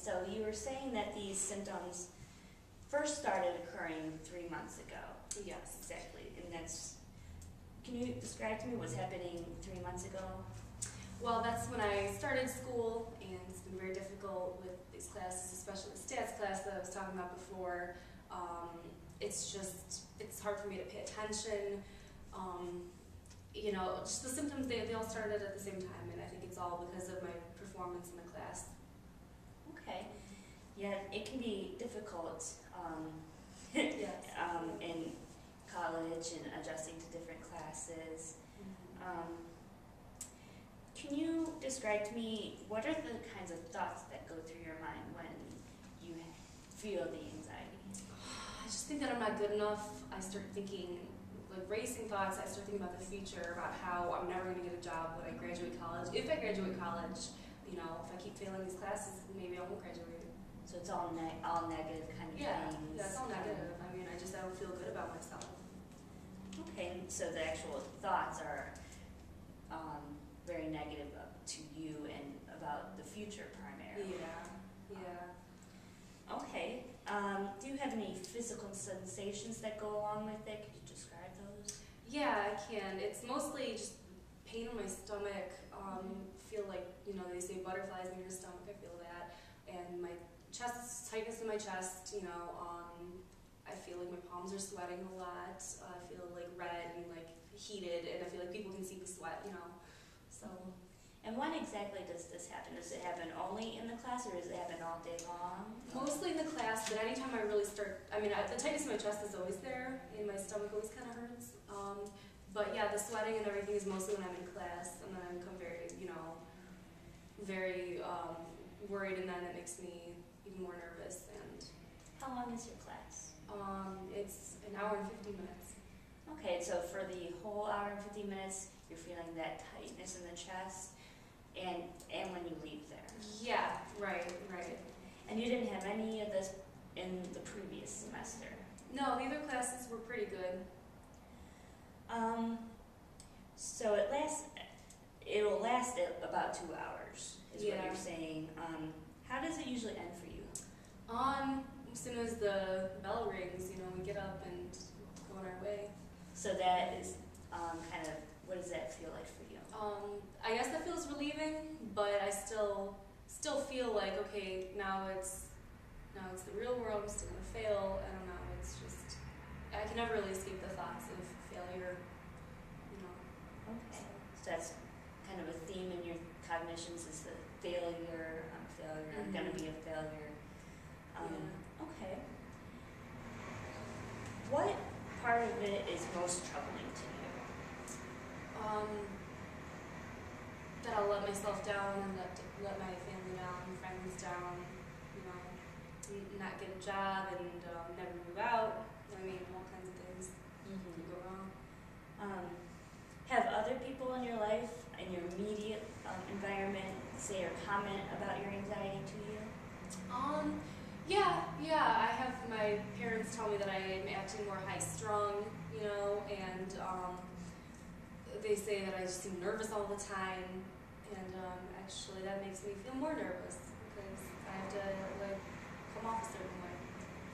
So you were saying that these symptoms first started occurring 3 months ago. Yes. Exactly. And can you describe to me what's happening 3 months ago? Well, that's when I started school, and it's been very difficult with these classes, especially the stats class that I was talking about before. It's hard for me to pay attention. Just the symptoms, they all started at the same time, and I think it's all because of my performance in the class. Okay. Yeah, it can be difficult Yes. in college and adjusting to different classes. Can you describe to me what are the kinds of thoughts that go through your mind when you feel the anxiety? I just think that I'm not good enough. I start thinking, like, racing thoughts. I start thinking about the future, about how I'm never going to get a job when I graduate college. If I graduate college, if I keep failing these classes, maybe I won't graduate. So it's all negative kind of things. Yeah, it's all negative. I don't feel good about myself. Okay, so the actual thoughts are very negative to you and about the future primarily. Yeah. Okay. Do you have any physical sensations that go along with it? Could you describe those? Yeah, I can. It's mostly just pain in my stomach. Feel like, they say butterflies in your stomach. I feel that. And my chest, tightness in my chest, I feel like my palms are sweating a lot. I feel like red and like heated, and I feel like people can see the sweat, so. And when exactly does this happen? Does it happen only in the class, or does it happen all day long? Mostly in the class, but anytime I really start, the tightness in my chest is always there, and my stomach always kind of hurts. But yeah, the sweating and everything is mostly when I'm in class, and then I become very, very worried, and then it makes me even more nervous. And how long is your class? It's an hour and 50 minutes. Okay, so for the whole hour and 50 minutes, you're feeling that tightness in the chest, and when you leave there. Yeah, right. And you didn't have any of this in the previous semester? No, the other classes were pretty good. So it'll last about 2 hours, is what you're saying. How does it usually end for you? As soon as the bell rings, we get up and go on our way. So that is what does that feel like for you? I guess that feels relieving, but I still feel like, okay, now it's the real world. I'm still gonna fail. I don't know. It's just I can never really escape the thoughts of failure. Okay, so that's kind of a theme in your cognitions is the failure. I'm gonna be a failure. Okay. What part of it is most troubling to you? That I'll let myself down and let my family down, friends down, not get a job and never move out. All kinds of things can go wrong. Have other people in your life, in your immediate environment, say or comment about your anxiety to you? Yeah. I have my parents tell me that I am acting more high-strung, and they say that I just seem nervous all the time, and actually that makes me feel more nervous because I have to come off a certain way.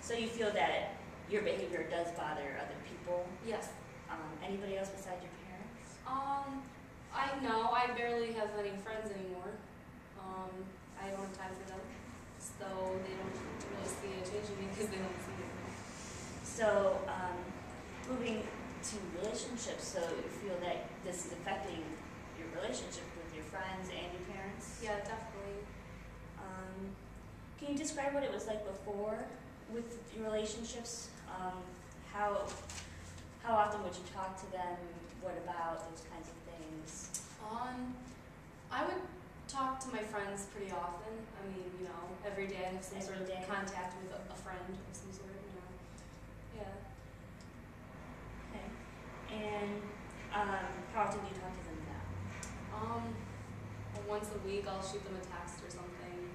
So you feel that your behavior does bother other people? Yes. Anybody else besides your parents? I barely have any friends anymore. I don't have time for them, so they don't really see a change in me because they don't see it. So, moving to relationships, so you feel that this is affecting your relationship with your friends and your parents? Yeah, definitely. Can you describe what it was like before with your relationships? How often would you talk to them? What about those kinds of things? I would talk to my friends pretty often. Every day I have some sort of contact with a friend of some sort, Yeah. Okay. And how often do you talk to them now? Once a week I'll shoot them a text or something.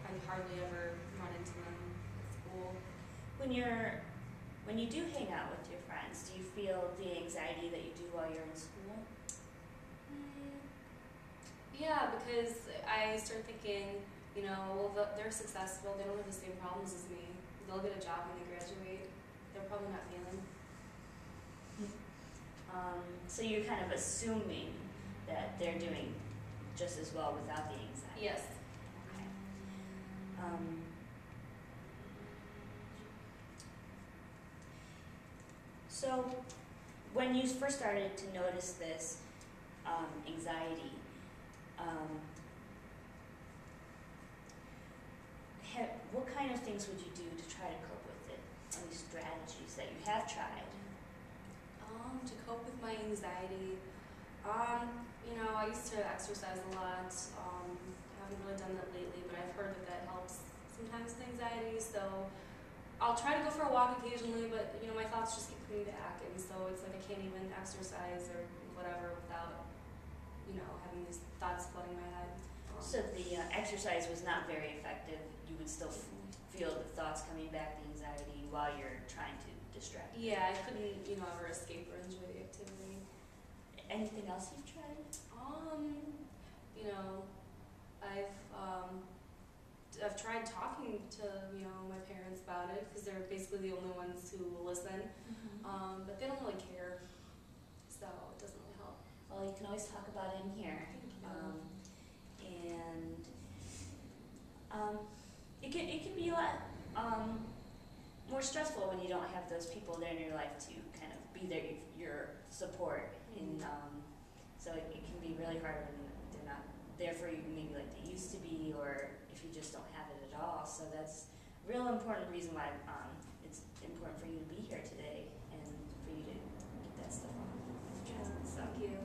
I hardly ever run into them at school. When you do hang out with your friends, do you feel the anxiety that you do while you're in school? Yeah, because I start thinking, you know, well, they're successful, they don't have the same problems as me, they'll get a job when they graduate, they're probably not failing. So you're kind of assuming that they're doing just as well without the anxiety. Yes. Okay. So when you first started to notice this anxiety, what kind of things would you do to try to cope with it? Any strategies that you have tried? To cope with my anxiety, you know, I used to exercise a lot. I haven't really done that lately, but I've heard that that helps sometimes with anxiety. So I'll try to go for a walk occasionally, but you know, my thoughts just keep coming back, and so it's like I can't even exercise or whatever without, you know, having these thoughts flooding my head. So the exercise was not very effective. You would still feel the thoughts coming back, the anxiety, while you're trying to distract. Yeah, I couldn't, you know, ever escape or enjoy the activity. Anything else you've tried? You know, I've tried talking to, you know, my parents about it because they're basically the only ones who will listen. But they don't really care, so it doesn't really help. Well, you can always talk about it in here. It can be a lot more stressful when you don't have those people there in your life to kind of be there, your support. So it can be really hard when they're not there for you, maybe like they used to be, or if you just don't have it at all. So that's a real important reason why it's important for you to be here today and for you to get that stuff off. Yeah, thank you.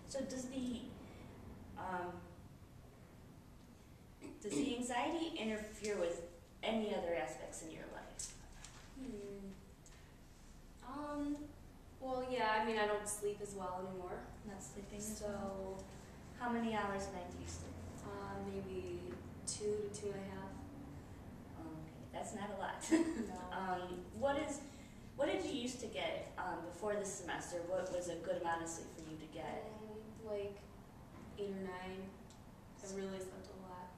So does the anxiety interfere with any other aspects in your life? Well, yeah, I mean, I don't sleep as well anymore. Not sleeping as So, well? How many hours a night do you sleep? maybe 2 to 2.5. Okay, that's not a lot. No. What did you used to get before this semester? What was a good amount of sleep for you to get? Like 8 or 9. I really slept a lot,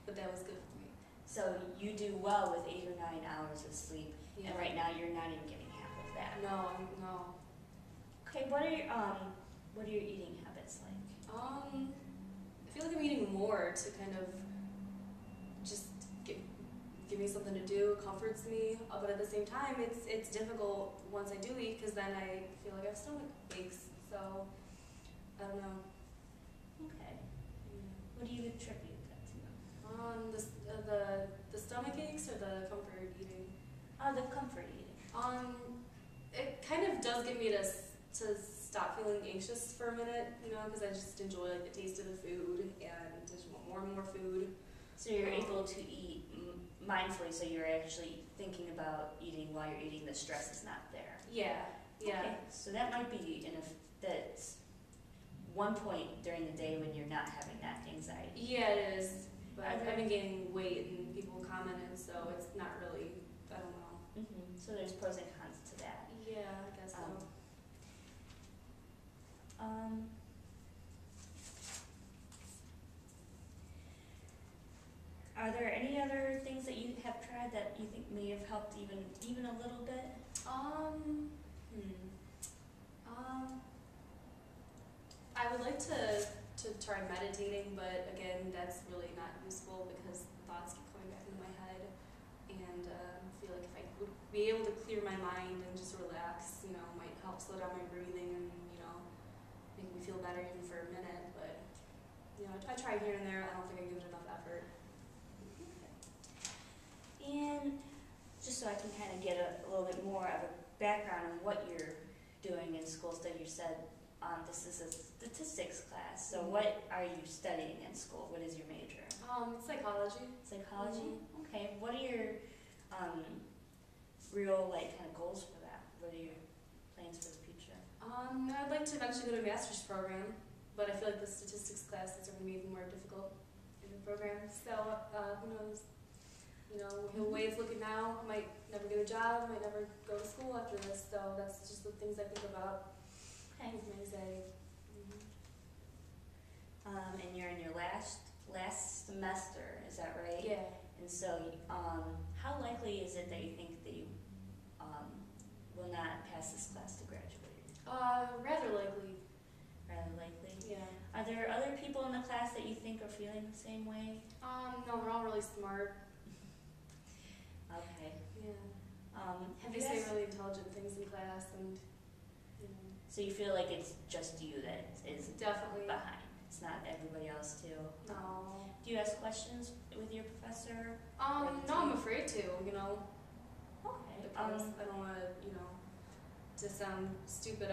but that was good for me. So you do well with 8 or 9 hours of sleep, Yeah. and right now you're not even getting half of that. No. Okay, what are your eating habits like? I feel like I'm eating more to kind of just give me something to do, comforts me, but at the same time, it's difficult once I do eat because then I feel like I have stomach aches. So I don't know. Okay. What do you attribute that to? The stomach aches or the comfort eating? The comfort eating. It kind of does get me to stop feeling anxious for a minute, you know, because I just enjoy like the taste of the food and just want more and more food. So you're able to eat mindfully, so you're actually thinking about eating while you're eating. The stress is not there. Yeah. Okay, so that might be that's one point during the day when you're not having that anxiety. Yeah, it is. But I've been gaining weight and people commented, so it's not really, I don't know. So there's pros and cons to that. Yeah, I guess so. Are there any other things that you have tried that you think may have helped even a little bit? I would like to try meditating, but again, that's really not useful because thoughts keep coming back into my head, and I feel like if I would be able to clear my mind and just relax, you know, might help slow down my breathing and, you know, make me feel better even for a minute. But you know, I try here and there. I don't think I give it enough effort. And just so I can kind of get a little bit more of a background on what you're doing in school, so you said this is a statistics class. So what are you studying in school? What is your major? Psychology. Psychology? Okay. What are your real kind of goals for that? What are your plans for the future? I'd like to eventually go to a master's program, but I feel like the statistics classes are going to be even more difficult in the program. So who knows? You know, the way it's looking now, I might never get a job, might never go to school after this. So that's just the things I think about. Okay. With my anxiety. And you're in your last last semester, is that right? Yeah. And so, how likely is it that you think that you will not pass this class to graduate? Rather likely. Rather likely. Yeah. Are there other people in the class that you think are feeling the same way? No, we're all really smart. Okay. Yeah. Have They you say asked, really intelligent things in class, and you know, so you feel like it's just you that is definitely. behind? It's not everybody else too? No. Do you ask questions with your professor? No, I'm afraid to. You know, Okay. because I don't want to, you know, to sound stupid.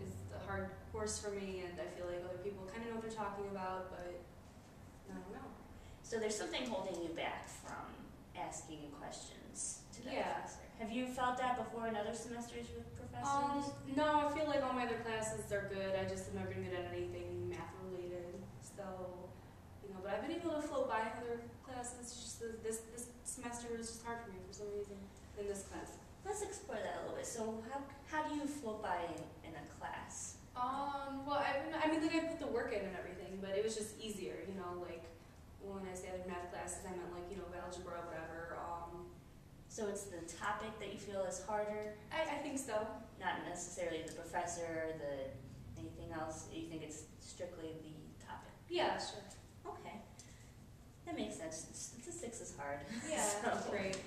Is a hard course for me, and I feel like other people kind of know what they're talking about, but I don't know. So there's something holding you back from asking questions to that Yeah. professor. Have you felt that before in other semesters with professors? No, I feel like all my other classes are good. I just am never good at anything math related. So, you know, but I've been able to float by in other classes. Just this semester was just hard for me for some reason in this class. Let's explore that a little bit. So how do you float by in a class? Well, I mean, like I put the work in and everything, but it was just easier, you know, like when I say other math classes, I meant like, you know, algebra, whatever. So it's the topic that you feel is harder, I think so. not necessarily the professor, anything else. You think it's strictly the topic. Yeah, sure. Okay, that makes sense. Statistics is hard. Yeah, So, great.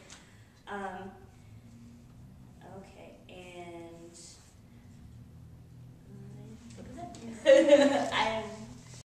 Okay, and what was that?